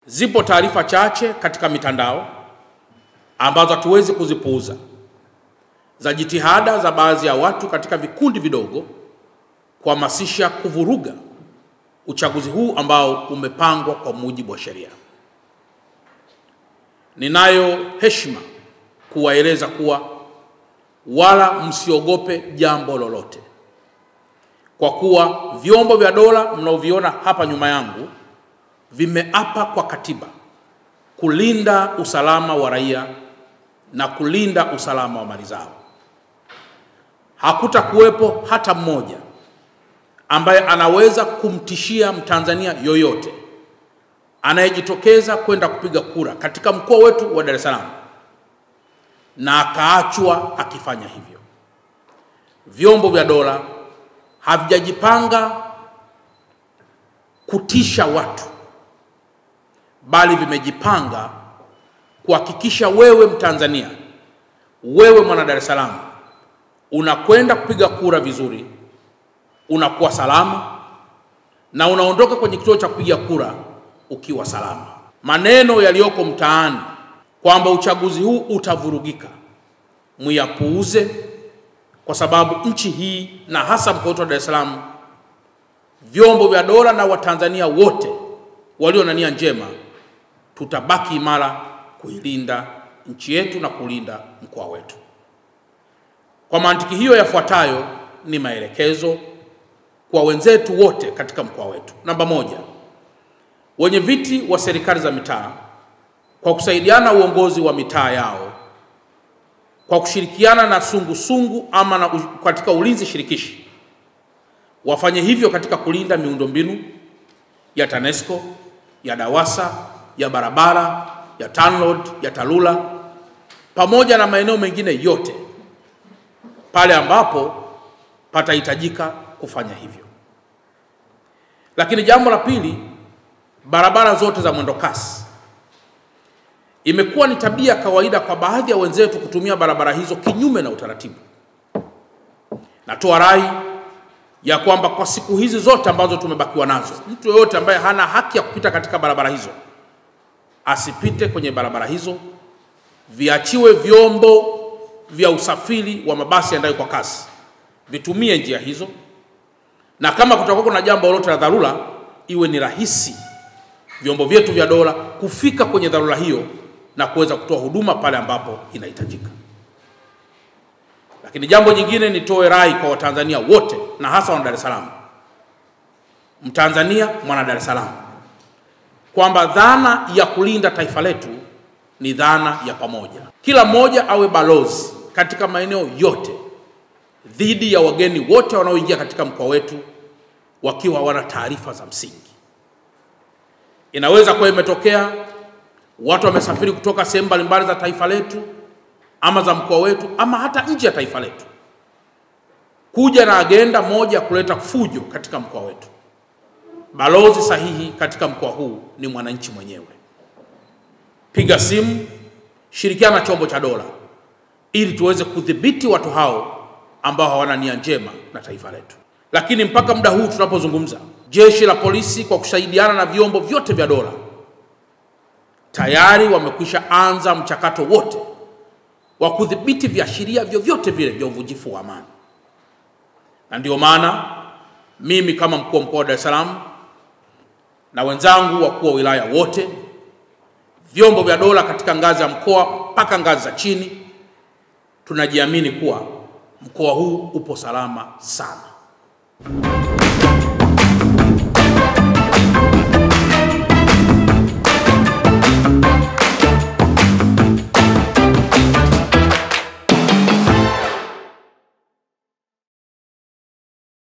Zipo taarifa chache katika mitandao ambazo hatuwezi kuzipuuza za jitihada za baadhi ya watu katika vikundi vidogo kuhamasisha kuvuruga uchaguzi huu ambao umepangwa kwa mujibu wa sheria. Ninayo heshima kuwaeleza kuwa wala msiogope jambo lolote, kwa kuwa vyombo vya dola mnaoviona hapa nyuma yangu vimeapa kwa katiba kulinda usalama wa raia na kulinda usalama wa mali zao. Hakutakuwepo hata mmoja ambaye anaweza kumtishia Mtanzania yoyote anayejitokeza kwenda kupiga kura katika mkoa wetu wa Dar es Salaam na akaachwa akifanya hivyo. Vyombo vya dola havijajipanga kutisha watu, bali vimejipanga kuhakikisha wewe Mtanzania, wewe mwana Dar es Salaam, unakwenda kupiga kura vizuri, unakuwa salama na unaondoka kwenye kituo cha kupiga kura ukiwa salama. Maneno yaliyoko mtaani kwamba uchaguzi huu utavurugika, muyapuuze, kwa sababu nchi hii na hasa mkoa wetu wa Dar es Salaam, vyombo vya dola na Watanzania wote walio na nia njema tutabaki imara kuilinda nchi yetu na kulinda mkoa wetu. Kwa mantiki hiyo, yafuatayo ni maelekezo kwa wenzetu wote katika mkoa wetu. Namba moja, wenye viti wa serikali za mitaa kwa kusaidiana uongozi wa mitaa yao kwa kushirikiana na sungusungu ama katika ulinzi shirikishi, wafanye hivyo katika kulinda miundombinu ya TANESCO, ya DAWASA, ya barabara, ya TANROADS, ya TARURA pamoja na maeneo mengine yote pale ambapo patahitajika kufanya hivyo. Lakini jambo la pili, barabara zote za mwendo kasi. Imekuwa ni tabia kawaida kwa baadhi ya wenzetu kutumia barabara hizo kinyume na utaratibu. Natoa rai ya kwamba kwa siku hizi zote ambazo tumebakiwa nazo, mtu yeyote ambaye hana haki ya kupita katika barabara hizo asipite kwenye barabara hizo. Viachiwe vyombo vya usafiri wa mabasi yaendayo kwa kasi vitumie njia hizo, na kama kutakuwa kuna jambo lolote la dharura, iwe ni rahisi vyombo vyetu vya dola kufika kwenye dharura hiyo na kuweza kutoa huduma pale ambapo inahitajika. Lakini jambo jingine, nitoe rai kwa Watanzania wote na hasa wana Dar es Salaam, Mtanzania mwana Dar es Salaam, kwamba dhana ya kulinda taifa letu ni dhana ya pamoja. Kila mmoja awe balozi katika maeneo yote dhidi ya wageni wote wanaoingia katika mkoa wetu wakiwa wana taarifa za msingi. Inaweza kuwa imetokea watu wamesafiri kutoka sehemu mbalimbali za taifa letu ama za mkoa wetu ama hata nje ya taifa letu kuja na agenda moja kuleta fujo katika mkoa wetu. Balozi sahihi katika mkoa huu ni mwananchi mwenyewe. Piga simu, shirikiana na chombo cha dola ili tuweze kudhibiti watu hao ambao hawana nia njema na taifa letu. Lakini mpaka muda huu tunapozungumza, jeshi la polisi kwa kusaidiana na vyombo vyote vya dola tayari wamekwisha anza mchakato wote wa kudhibiti viashiria vyovyote vile vya uvunjifu wa amani. Na ndio maana mimi kama mkuu wa mkoa wa Dar es Salaam na wenzangu wakuu wa wilaya wote, vyombo vya dola katika ngazi ya mkoa mpaka ngazi za chini, tunajiamini kuwa mkoa huu upo salama sana.